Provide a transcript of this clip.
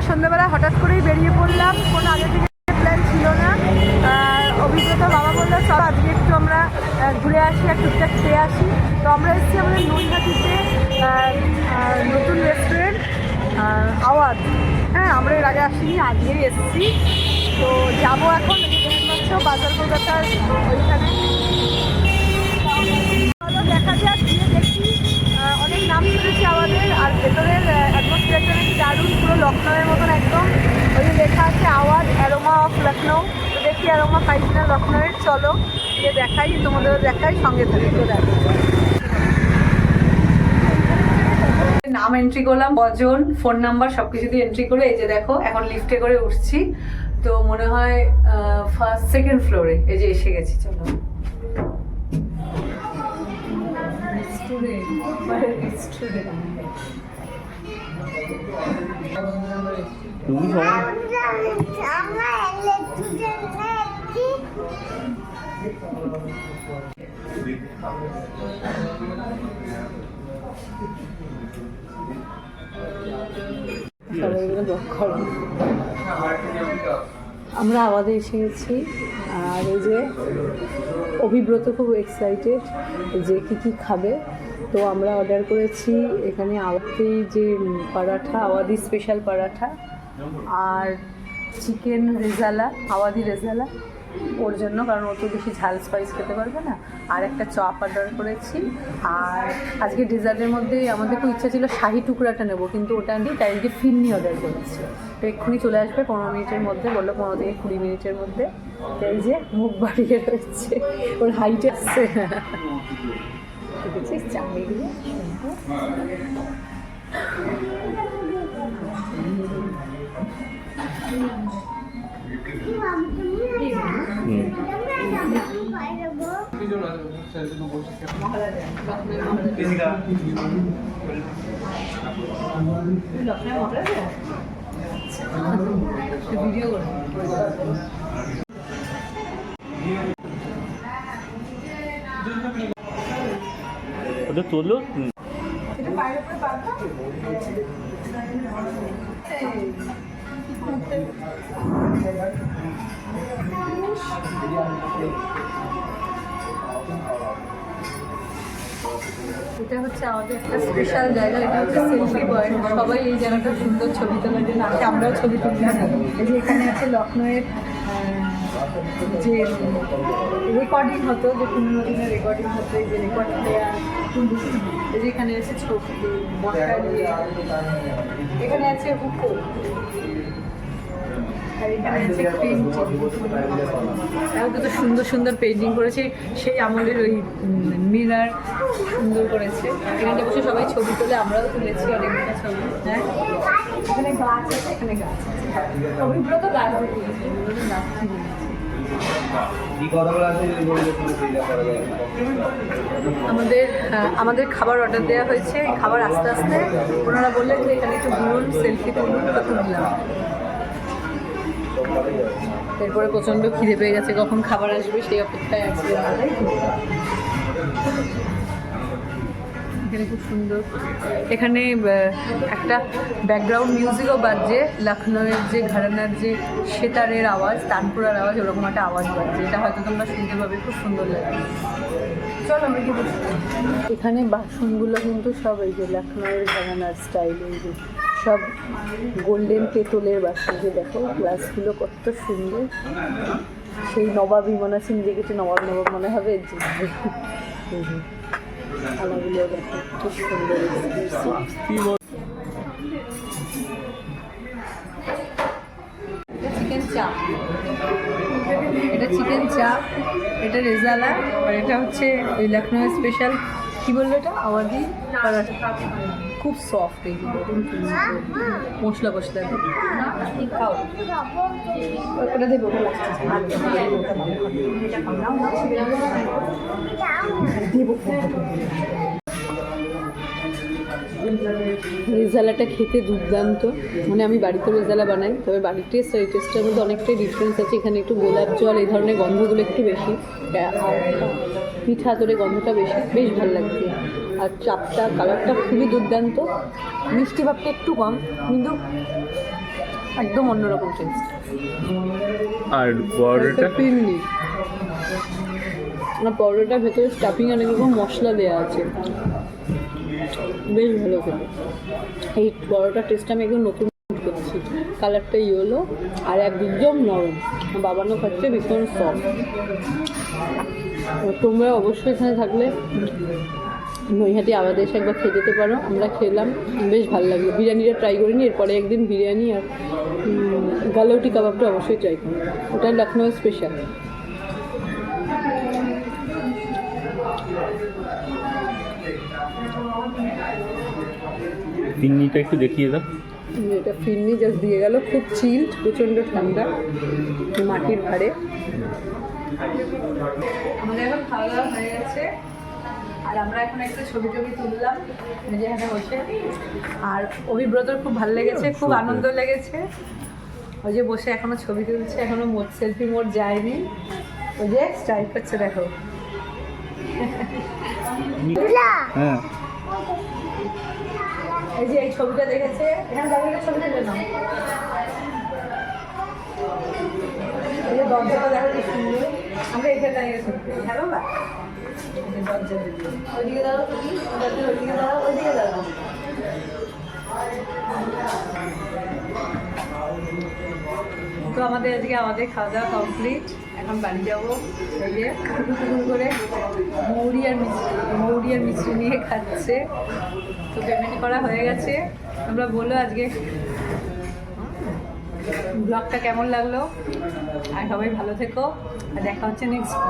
সন্ধ্যাবেলা হঠাৎ করেই বেরিয়ে পড়লাম, কোনো আগে থেকে প্ল্যান ছিল না। অভিজ্ঞতা বাবা বললো চল আজকে একটু আমরা ঘুরে আসি আর টুকটাক খেয়ে আসি। তো আমরা এসেছি আমাদের নৈহাটিতে নতুন রেস্টুরেন্ট আওয়াজ। হ্যাঁ, আমরা এর আগে আসিনি, আজকেই এসেছি। তো যাবো এখন, বাজার কলকাতার ওইখানে। দেখা যাক, গিয়ে দেখি। অনেক নাম শুনেছি আমাদের, আর ভেতরের অ্যাটমসফিয়ারটা নাকি দারুণ, পুরো লখনৌয়ের মতন একদম। ওই লেখা আছে আওয়াজ অ্যারোমা অফ লখনৌ। তো দেখি অ্যারোমা পাইছি না লখনৌয়ের। চলো গিয়ে দেখাই, তোমাদেরও দেখাই, সঙ্গে থাকি। তো দেখো নাম এন্ট্রি করলাম, কজন, ফোন নাম্বার সব কিছু দিয়ে এন্ট্রি করে এই যে দেখো এখন লিফটে করে উঠছি। তো মনে হয় সেকেন্ড ফ্লোরে এই যে এসে গেছি। চলো আমরা আওয়াজে এসে গেছি। আর এই যে অভিব্রত খুব এক্সাইটেড যে কী খাবে। তো আমরা অর্ডার করেছি এখানে আওয়াদি যে পরাঠা, আওয়াদি স্পেশাল পরাঠা, আর চিকেন রেজালা, আওয়াদি রেজালা ওর জন্য, কারণ ও তো বেশি ঝাল স্পাইস খেতে পারবে না। আর একটা চপ অর্ডার করেছি। আর আজকে ডেজার্টের মধ্যে আমাদের খুব ইচ্ছা ছিল শাহি টুকরাটা নেবো, কিন্তু ওটা নেই, তাই আজকে ফিরনি অর্ডার করেছি। তো এক্ষুনি চলে আসবে 15 মিনিটের মধ্যে, বললো 15 থেকে 20 মিনিটের মধ্যে। এই যে মুখ বাড়িয়ে রয়েছে, ওর হাইট আসছে। দেখেছিস চাকরিগুলো ভিডিও করে ওটা তোলো। এটা হচ্ছে আমাদের একটা স্পেশাল জায়গা, এটা হচ্ছে সেলফি পয়েন্ট। সবাই এই জায়গাটা সুন্দর ছবি তোলার জন্য আসে, আমরাও ছবি তুলি। এই যে এখানে আছে লখনৌয়ের যে রেকর্ডিং হতো, যে 15 দিনের রেকর্ডিং হতো, এই যে রেকর্ড প্লেয়ার। এই যে এখানে আছে ছবি, বসা দিয়ে, এখানে আছে হুকো, আর এখানে আছে পেন্টিং। তো সুন্দর সুন্দর পেন্টিং করেছে, সেই আমলের ওই মিরার সুন্দর করেছে। এখানে বসে সবাই ছবি তোলে, আমরাও তুলেছি অনেকটা ছবি। হ্যাঁ, এখানে গাছ আছে, এখানে গাছ আছে, অভিব্রত গাছ তুলেছে, আমাদের খাবার অর্ডার দেওয়া হয়েছে। খাবার আস্তে আস্তে ওনারা বললেন যে এখানে একটু ঘুরুন, সেলফি তুলুন, তো তুললাম। এরপরে প্রচণ্ড খিদে পেয়ে গেছে, কখন খাবার আসবে সেই অপেক্ষায় আছে। এখানে খুব সুন্দর, এখানে একটা ব্যাকগ্রাউন্ড মিউজিকও বাজছে, লখনৌয়ের যে ঘরানার যে সেতারের আওয়াজ, তানপুরার আওয়াজ, ওরকম একটা আওয়াজ বাজছে। এটা হয়তো তোমরা শুনতে পাবে, খুব সুন্দর লাগে। চলো আমরা কি বলছি, এখানে বাসনগুলো কিন্তু সব এই যে লখনৌয়ের ঘরানার স্টাইল, এই যে সব গোল্ডেন পেতলের বাসন। যে দেখো গ্লাসগুলো কত সুন্দর, সেই নবাবী মনে আছে, নিজেকে নবাব নবাব মনে হবে। থালাগুলো দেখো খুব সুন্দর। চিকেন চাপ, এটা চিকেন চাপ, এটা রেজালা, আর এটা হচ্ছে ওই লখনৌ স্পেশাল কী বললো এটা, আওয়াদি পরাঠা। খুব সফট, এইগুলো মশলা ফসলা খাও, ওটা দেবো। রেজালাটা খেতে দুর্দান্ত, মানে আমি বাড়িতে রেজালা বানাই, তবে বাড়ির টেস্ট আর এই টেস্টের মধ্যে অনেকটাই ডিফারেন্স আছে। এখানে একটু গোলাপ জল এই ধরনের গন্ধগুলো একটু বেশি, আর পিঠা তোরে গন্ধটা বেশি, বেশ ভালো লাগছে। আর চাপটা কালারটা খুবই দুর্দান্ত, মিষ্টি ভাবটা একটু কম, কিন্তু একদম অন্যরকম টেস্ট। আর বড়টা ফিরনি আর পরোটার ভেতরে স্টাফিং অনেক রকম মশলা দেওয়া আছে, বেশ ভালো খেতে। এই পরোটার টেস্ট আমি একদম নতুন করছি, কালারটা ইয়েলো আর একদম নরম, বাবানো খাচ্ছে ভীষণ সফট। তোমরা অবশ্যই এখানে থাকলে নৈহাটি আলাদা এসে একবার খেয়ে যেতে পারো। আমরা খেলাম, বেশ ভালো লাগলো। বিরিয়ানিটা ট্রাই করিনি, এরপরে একদিন বিরিয়ানি আর গালৌটি কাবাবটা অবশ্যই ট্রাই করো, ওটা লখনৌ স্পেশাল। ফিরনিটা একটু দেখিয়ে দাও। এটা ফিরনি জাস্ট দিয়ে গেল, খুব চিল্ড, প্রচণ্ড ঠান্ডা, মাটির ভাড়ে। আমাদের এখন খাওয়া দাওয়া হয়ে গেছে আর আমরা এখন একটা ছবি তুললাম যেখানে বসে। আর অভিব্রতর খুব ভালো লেগেছে, খুব আনন্দ লেগেছে। ওই যে বসে এখনো ছবি তুলছে, এখনো সেলফি মোড যায়নি, ওই যে স্টাইল করছে দেখো। হ্যাঁ, এই যে এই ছবিটা দেখেছে, এখানে দাঁড়িয়ে ছবি তুলে নাও। এই যে দরজাটা দেখো কি সুন্দর, আমরা এখানে দাঁড়িয়ে ছবি তুলি। হ্যাঁ বাবা, দরজা দিকে ওইদিকে দাঁড়াও, তুমি ওইদিকে দাঁড়াও, ওইদিকে দাঁড়াও। তো আমাদের আজকে খাওয়া দাওয়া কমপ্লিট, এখন বাড়ি যাবো। এই যে করে মৌরি আর মিষ্টি নিয়ে খাচ্ছে। তো পেমেন্ট করা হয়ে গেছে। তোমরা বলো আজকে ব্লগটা কেমন লাগলো, আর সবাই ভালো থেকো, আর দেখা হচ্ছে নেক্সট।